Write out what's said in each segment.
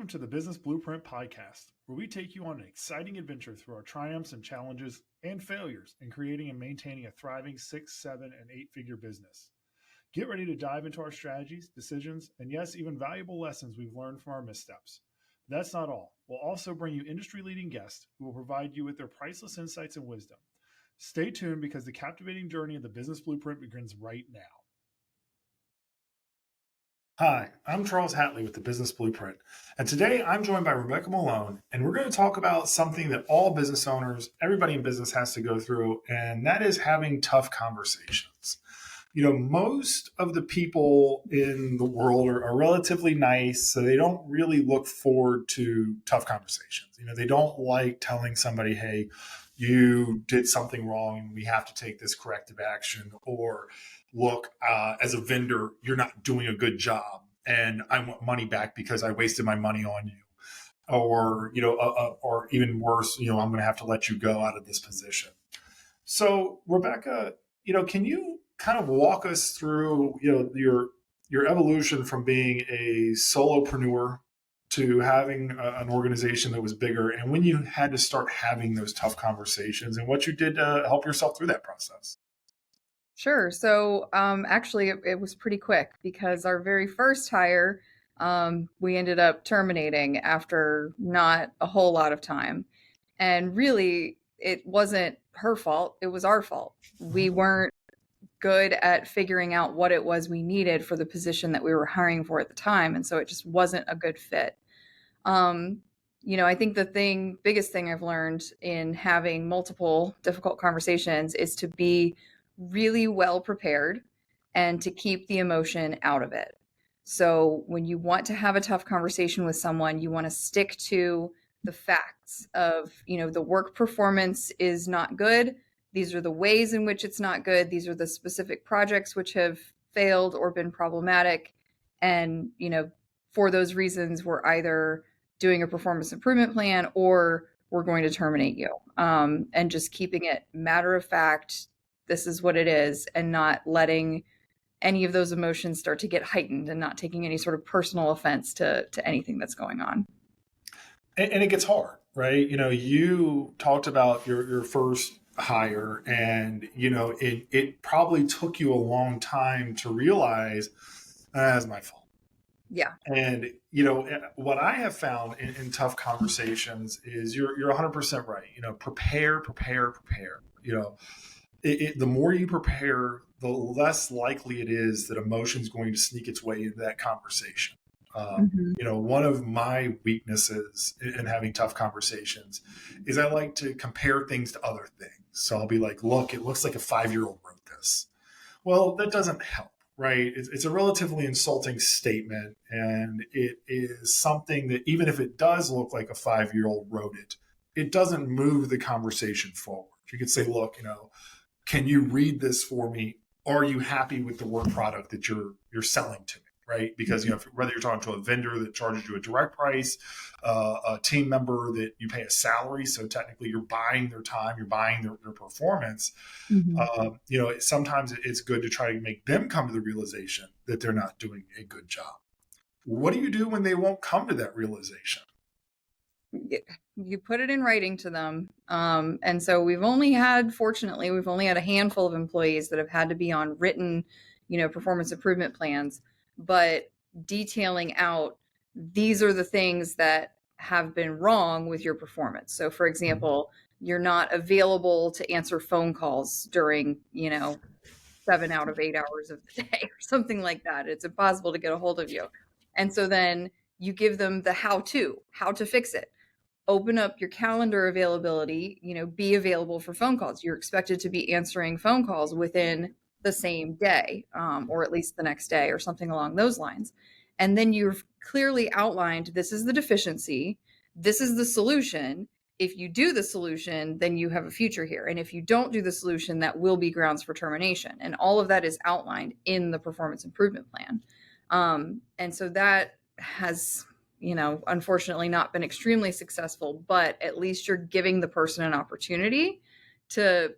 to the Business Blueprint Podcast, where we take you on an exciting adventure through our triumphs and challenges and failures in creating and maintaining a thriving 6, 7, and 8-figure business. Get ready to dive into our strategies, decisions, and yes, even valuable lessons we've learned from our missteps. But that's not all. We'll also bring you industry-leading guests who will provide you with their priceless insights and wisdom. Stay tuned because the captivating journey of the Business Blueprint begins right now. Hi, I'm Charles Hatley with the Business Blueprint, and today I'm joined by Rebecca Malone, and we're going to talk about something that all business owners, everybody in business has to go through, and that is having tough conversations. You know, most of the people in the world are relatively nice, so they don't really look forward to tough conversations. You know, they don't like telling somebody, hey, you did something wrong and we have to take this corrective action, or look, as a vendor, you're not doing a good job and I want money back because I wasted my money on you. Or, or even worse, I'm going to have to let you go out of this position. So, Rebecca, can you kind of walk us through, your evolution from being a solopreneur to having an organization that was bigger, and when you had to start having those tough conversations and what you did to help yourself through that process? Sure. So actually, it was pretty quick because our very first hire, we ended up terminating after not a whole lot of time. And really, it wasn't her fault. It was our fault. We weren't good at figuring out what it was we needed for the position that we were hiring for at the time. And so it just wasn't a good fit. I think the biggest thing I've learned in having multiple difficult conversations is to be really well prepared and to keep the emotion out of it. So when you want to have a tough conversation with someone, you want to stick to the facts of, the work performance is not good. These are the ways in which it's not good. These are the specific projects which have failed or been problematic. And, for those reasons, we're either doing a performance improvement plan or we're going to terminate you. And just keeping it matter of fact, this is what it is, and not letting any of those emotions start to get heightened and not taking any sort of personal offense to anything that's going on. And it gets hard, right? You talked about your first hire, and, it probably took you a long time to realize that's my fault. Yeah. And, what I have found in tough conversations is you're 100% right. Prepare. The more you prepare, the less likely it is that emotion's going to sneak its way into that conversation. One of my weaknesses in having tough conversations is I like to compare things to other things. So I'll be like, look, it looks like a 5-year-old wrote this. Well, that doesn't help, right? It's a relatively insulting statement. And it is something that even if it does look like a 5-year-old wrote it, it doesn't move the conversation forward. You could say, look, can you read this for me? Are you happy with the work product that you're selling to me? Right? Because whether you're talking to a vendor that charges you a direct price, a team member that you pay a salary, so technically you're buying their time, you're buying their performance. Sometimes it's good to try to make them come to the realization that they're not doing a good job. What do you do when they won't come to that realization? You put it in writing to them. And so fortunately, we've only had a handful of employees that have had to be on written, performance improvement plans, but detailing out, these are the things that have been wrong with your performance. So for example, you're not available to answer phone calls during, 7 out of 8 hours of the day or something like that. It's impossible to get a hold of you. And so then you give them the how to fix it. Open up your calendar availability, be available for phone calls. You're expected to be answering phone calls within the same day, or at least the next day or something along those lines. And then you've clearly outlined, this is the deficiency, this is the solution. If you do the solution, then you have a future here. And if you don't do the solution, that will be grounds for termination. And all of that is outlined in the performance improvement plan. And so that has unfortunately not been extremely successful, but at least you're giving the person an opportunity to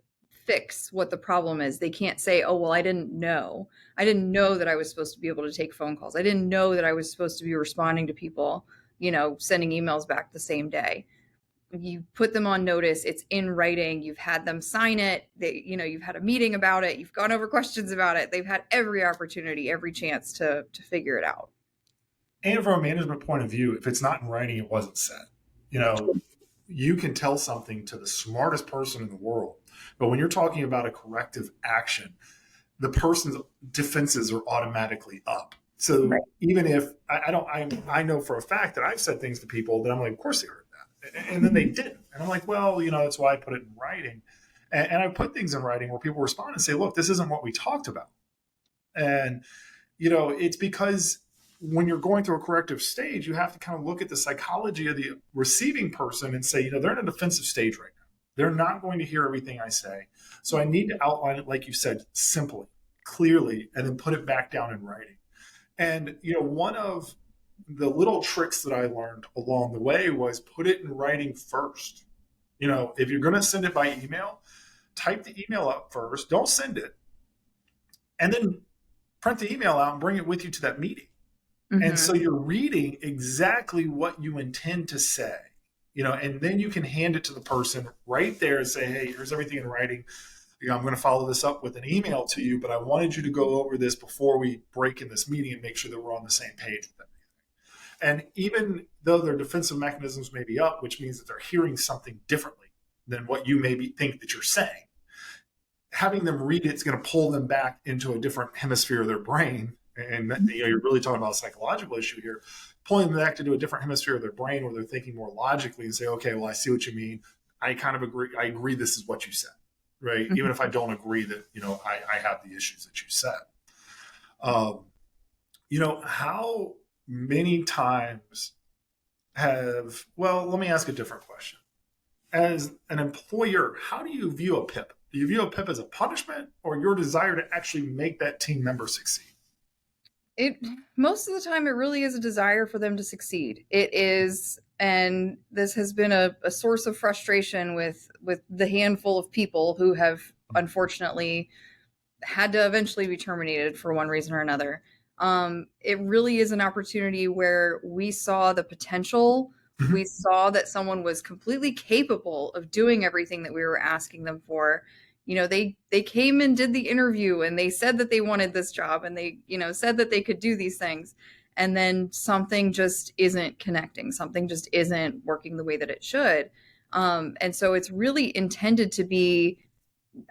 fix what the problem is. They can't say, oh, well, I didn't know that I was supposed to be able to take phone calls. I didn't know that I was supposed to be responding to people, sending emails back the same day. You put them on notice, it's in writing, you've had them sign it, you've had a meeting about it, you've gone over questions about it, they've had every opportunity, every chance to figure it out. And from a management point of view, if it's not in writing, it wasn't said. You know, you can tell something to the smartest person in the world, but when you're talking about a corrective action, the person's defenses are automatically up. So Right. even if I know for a fact that I've said things to people that I'm like, of course they heard that, and then they didn't, and I'm like, well, that's why I put it in writing, and I put things in writing where people respond and say, look, this isn't what we talked about, and it's because when you're going through a corrective stage, you have to kind of look at the psychology of the receiving person and say, they're in a defensive stage right now. They're not going to hear everything I say. So I need to outline it, like you said, simply, clearly, and then put it back down in writing. And, one of the little tricks that I learned along the way was put it in writing first. If you're going to send it by email, type the email up first, don't send it, and then print the email out and bring it with you to that meeting. Mm-hmm. And so you're reading exactly what you intend to say, and then you can hand it to the person right there and say, hey, here's everything in writing. I'm going to follow this up with an email to you, but I wanted you to go over this before we break in this meeting and make sure that we're on the same page with everything. And even though their defensive mechanisms may be up, which means that they're hearing something differently than what you maybe think that you're saying, having them read it's going to pull them back into a different hemisphere of their brain. And you're really talking about a psychological issue here, pulling them back into a different hemisphere of their brain where they're thinking more logically and say, okay, well, I see what you mean. I kind of agree. I agree this is what you said, right? Mm-hmm. Even if I don't agree that, I have the issues that you said. How many times let me ask a different question. As an employer, how do you view a PIP? Do you view a PIP as a punishment or your desire to actually make that team member succeed? Most of the time it really is a desire for them to succeed. It is, and this has been a source of frustration with the handful of people who have unfortunately had to eventually be terminated for one reason or another. It really is an opportunity where we saw the potential. Mm-hmm. We saw that someone was completely capable of doing everything that we were asking them for. They came and did the interview and they said that they wanted this job and they, said that they could do these things. And then something just isn't connecting. Something just isn't working the way that it should. And so it's really intended to be,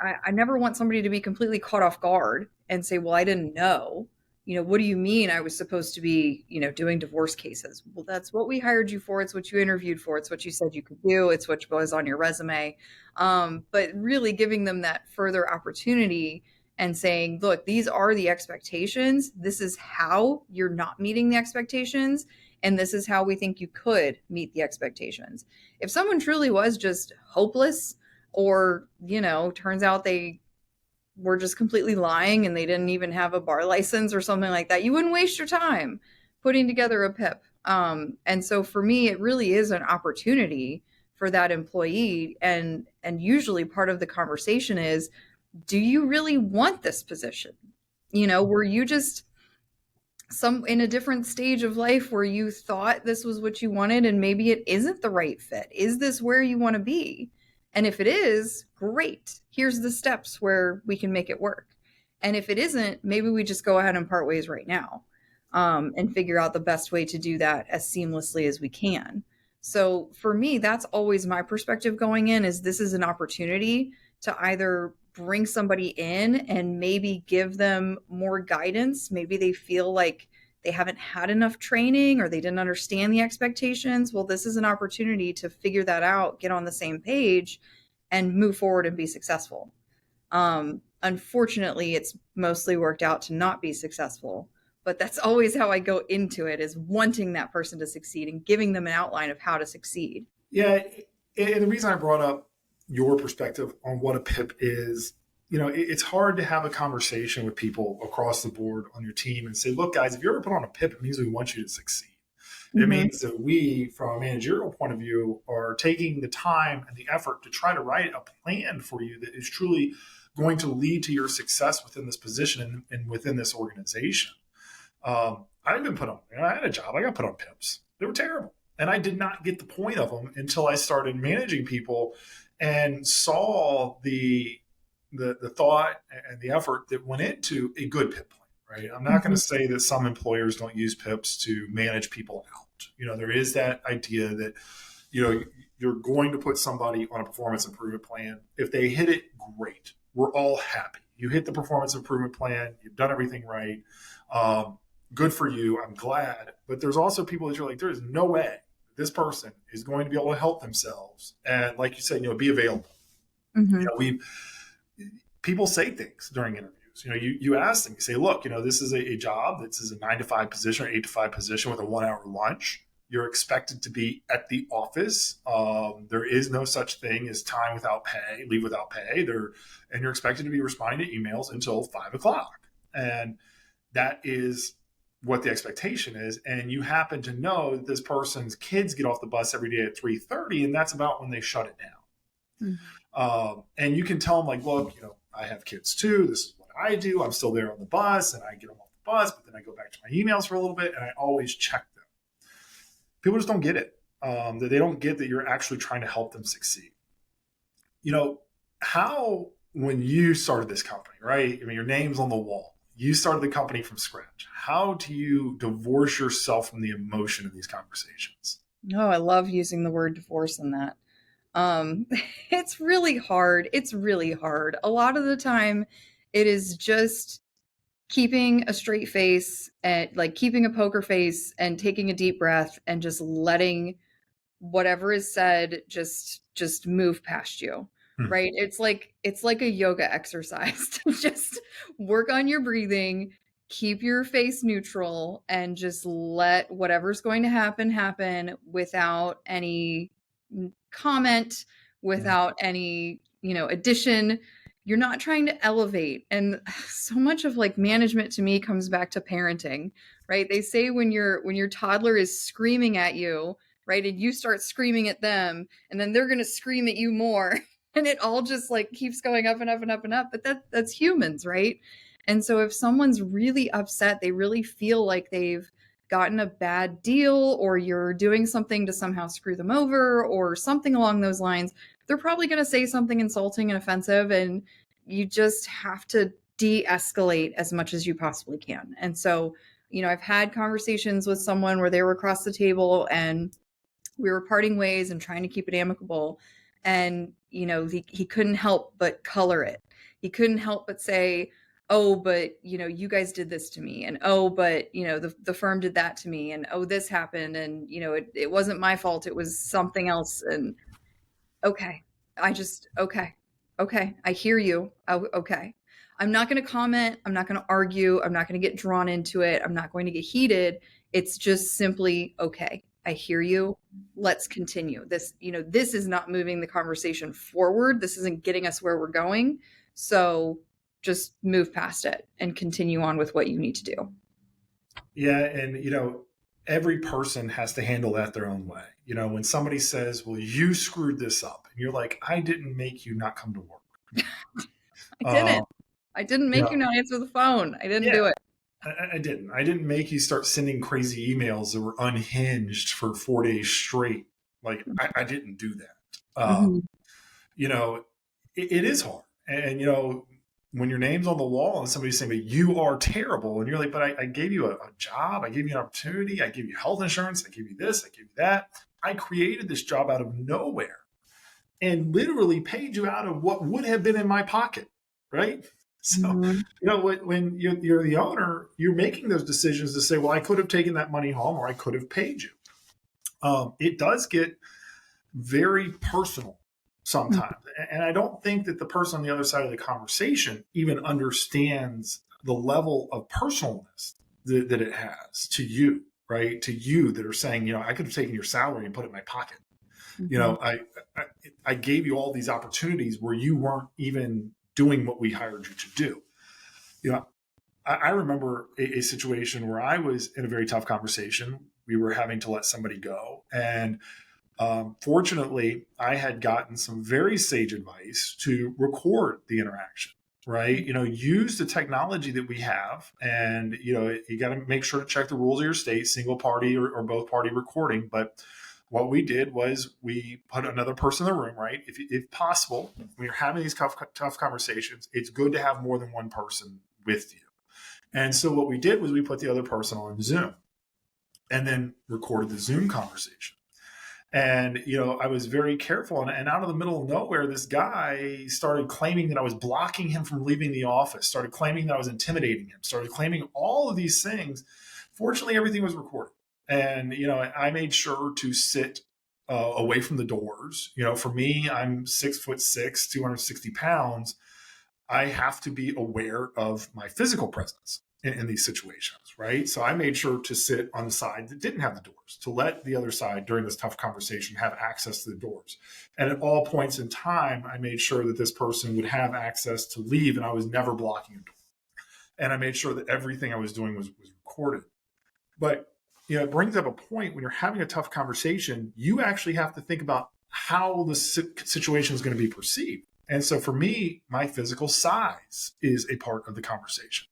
I never want somebody to be completely caught off guard and say, well, I didn't know. What do you mean I was supposed to be, doing divorce cases? Well, that's what we hired you for. It's what you interviewed for. It's what you said you could do. It's what was on your resume. But really giving them that further opportunity and saying, look, these are the expectations. This is how you're not meeting the expectations. And this is how we think you could meet the expectations. If someone truly was just hopeless or, turns out they were just completely lying and they didn't even have a bar license or something like that, you wouldn't waste your time putting together a PIP. And so for me, it really is an opportunity for that employee. And usually part of the conversation is, do you really want this position? Were you just in a different stage of life where you thought this was what you wanted and maybe it isn't the right fit? Is this where you want to be? And if it is, great. Here's the steps where we can make it work. And if it isn't, maybe we just go ahead and part ways right now, and figure out the best way to do that as seamlessly as we can. So for me, that's always my perspective going in, is this is an opportunity to either bring somebody in and maybe give them more guidance. Maybe they feel like they haven't had enough training or they didn't understand the expectations. Well, this is an opportunity to figure that out, get on the same page, and move forward and be successful. Unfortunately, it's mostly worked out to not be successful, but that's always how I go into it, is wanting that person to succeed and giving them an outline of how to succeed. Yeah. And the reason I brought up your perspective on what a PIP is, it's hard to have a conversation with people across the board on your team and say, look, guys, if you're ever put on a PIP, it means we want you to succeed. Mm-hmm. It means that we, from a managerial point of view, are taking the time and the effort to try to write a plan for you that is truly going to lead to your success within this position and within this organization. I've been put on, I had a job, I got put on PIPs. They were terrible. And I did not get the point of them until I started managing people and saw the thought and the effort that went into a good PIP plan, right? I'm not going Mhm. to say that some employers don't use PIPs to manage people out. There is that idea that, you're going to put somebody on a performance improvement plan. If they hit it, great. We're all happy. You hit the performance improvement plan, you've done everything right. Um, Good for you. I'm glad. But there's also people that you're like, there is no way this person is going to be able to help themselves. And like you said, be available. Mhm. We People say things during interviews. You ask them, you say, look, this is a job. This is a 9 to 5 position or 8 to 5 position with a 1 hour lunch. You're expected to be at the office. There is no such thing as time without pay, leave without pay. And you're expected to be responding to emails until 5 o'clock. And that is what the expectation is. And you happen to know that this person's kids get off the bus every day at 3:30, and that's about when they shut it down. Mhm. And you can tell them, like, look, I have kids too. This is what I do. I'm still there on the bus, and I get them off the bus, but then I go back to my emails for a little bit, and I always check them. People just don't get it. That they don't get that you're actually trying to help them succeed. How, when you started this company, right? I mean, your name's on the wall. You started the company from scratch. How do you divorce yourself from the emotion of these conversations? Oh, I love using the word divorce in that. Um, it's really hard. It's really hard. A lot of the time, it is just keeping a straight face and like keeping a poker face and taking a deep breath and just letting whatever is said just move past you. Hmm. Right? It's like a yoga exercise to just work on your breathing, keep your face neutral, and just let whatever's going to happen without any comment, Yeah. without any, addition. You're not trying to elevate. And so much of like management to me comes back to parenting, right? They say when your toddler is screaming at you, right, and you start screaming at them, and then they're going to scream at you more, and it all just like keeps going up and up and up and up. But that's humans, right? And so if someone's really upset, they really feel like they've gotten a bad deal, or you're doing something to somehow screw them over or something along those lines, they're probably going to say something insulting and offensive, and you just have to de-escalate as much as you possibly can. And so, I've had conversations with someone where they were across the table and we were parting ways and trying to keep it amicable, and he couldn't help but color it. He couldn't help but say, oh, but you guys did this to me, and oh, but the firm did that to me, and oh, this happened, and it wasn't my fault, it was something else. And okay, okay, I hear you. Oh, okay, I'm not going to comment, I'm not going to argue, I'm not going to get drawn into it, I'm not going to get heated. It's just simply, okay, I hear you, let's continue this. This is not moving the conversation forward, this isn't getting us where we're going. So just move past it and continue on with what you need to do. Yeah. And, every person has to handle that their own way. When somebody says, well, you screwed this up, and you're like, I didn't make you not come to work. I Um, didn't. I didn't you make know, you not answer the phone. I didn't yeah, do it. I didn't. I didn't make you start sending crazy emails that were unhinged for 4 days straight. Like, I didn't do that. Mhm. You know, it is hard. And, when your name's on the wall and somebody's saying, but you are terrible. And you're like, but I gave you a job. I gave you an opportunity. I gave you health insurance. I gave you this. I gave you that. I created this job out of nowhere and literally paid you out of what would have been in my pocket. Right. So, Mhm. when you're the owner, you're making those decisions to say, well, I could have taken that money home or I could have paid you. It does get very personal sometimes. And I don't think that the person on the other side of the conversation even understands the level of personalness that it has to you, right? To you that are saying, I could have taken your salary and put it in my pocket. Mhm. I, I gave you all these opportunities where you weren't even doing what we hired you to do. You know, I remember a situation where I was in a very tough conversation. We were having to let somebody go. And fortunately, I had gotten some very sage advice to record the interaction, right? Use the technology that we have. And, you got to make sure to check the rules of your state, single party or both party recording. But what we did was we put another person in the room, right? If possible, when you're having these tough conversations, it's good to have more than one person with you. And so what we did was we put the other person on Zoom and then recorded the Zoom conversation. And, I was very careful. And out of the middle of nowhere, this guy started claiming that I was blocking him from leaving the office, started claiming that I was intimidating him, started claiming all of these things. Fortunately, everything was recorded. And, I made sure to sit away from the doors. For me, I'm 6'6", 260 pounds. I have to be aware of my physical presence in these situations, right? So I made sure to sit on the side that didn't have the doors, to let the other side during this tough conversation have access to the doors. And at all points in time, I made sure that this person would have access to leave, and I was never blocking a door. And I made sure that everything I was doing was recorded. But it brings up a point when you're having a tough conversation, you actually have to think about how the situation is going to be perceived. And so for me, my physical size is a part of the conversation.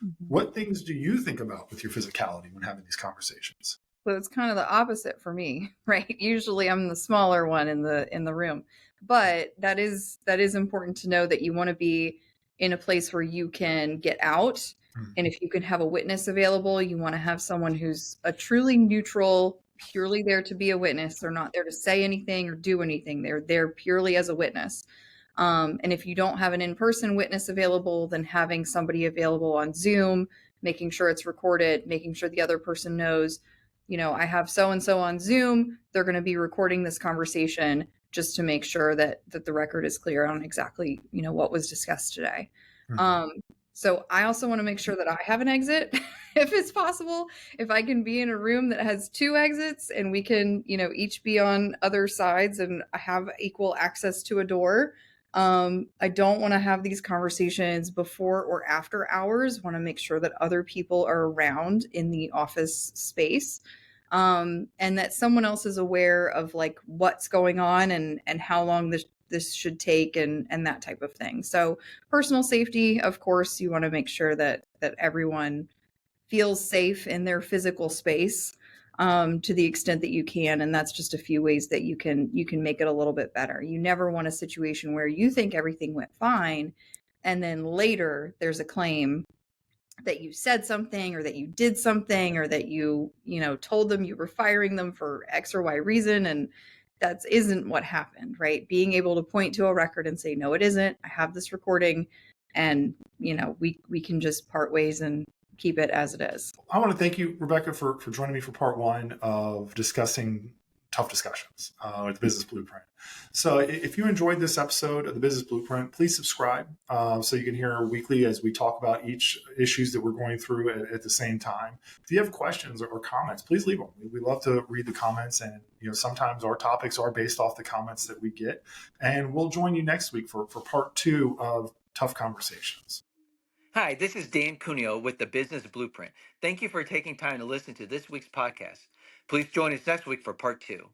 Mm-hmm. What things do you think about with your physicality when having these conversations? So it's kind of the opposite for me, right? Usually I'm the smaller one in the room. But that is important to know, that you want to be in a place where you can get out. Mm-hmm. And if you can have a witness available, you want to have someone who's a truly neutral, purely there to be a witness. They're not there to say anything or do anything. They're there purely as a witness. And if you don't have an in-person witness available, then having somebody available on Zoom, making sure it's recorded, making sure the other person knows, I have so-and-so on Zoom. They're going to be recording this conversation, just to make sure that the record is clear on exactly, what was discussed today. Mm-hmm. So I also want to make sure that I have an exit if it's possible. If I can be in a room that has 2 exits and we can, each be on other sides and have equal access to a door. I don't want to have these conversations before or after hours. Want to make sure that other people are around in the office space. And that someone else is aware of like what's going on and how long this should take and that type of thing. So personal safety, of course, you want to make sure that everyone feels safe in their physical space, to the extent that you can. And that's just a few ways that you can make it a little bit better. You never want a situation where you think everything went fine, and then later there's a claim that you said something or that you did something or that you told them you were firing them for X or Y reason. And that isn't what happened, right? Being able to point to a record and say, no, it isn't. I have this recording, and, we can just part ways and keep it as it is. I want to thank you, Rebecca, for joining me for part 1 of discussing tough discussions with the Business Blueprint. So if you enjoyed this episode of the Business Blueprint, please subscribe so you can hear weekly as we talk about each issues that we're going through at the same time. If you have questions or comments, please leave them. We love to read the comments, and sometimes our topics are based off the comments that we get. And we'll join you next week for part 2 of Tough Conversations. Hi, this is Dan Cuneo with the Business Blueprint. Thank you for taking time to listen to this week's podcast. Please join us next week for part 2.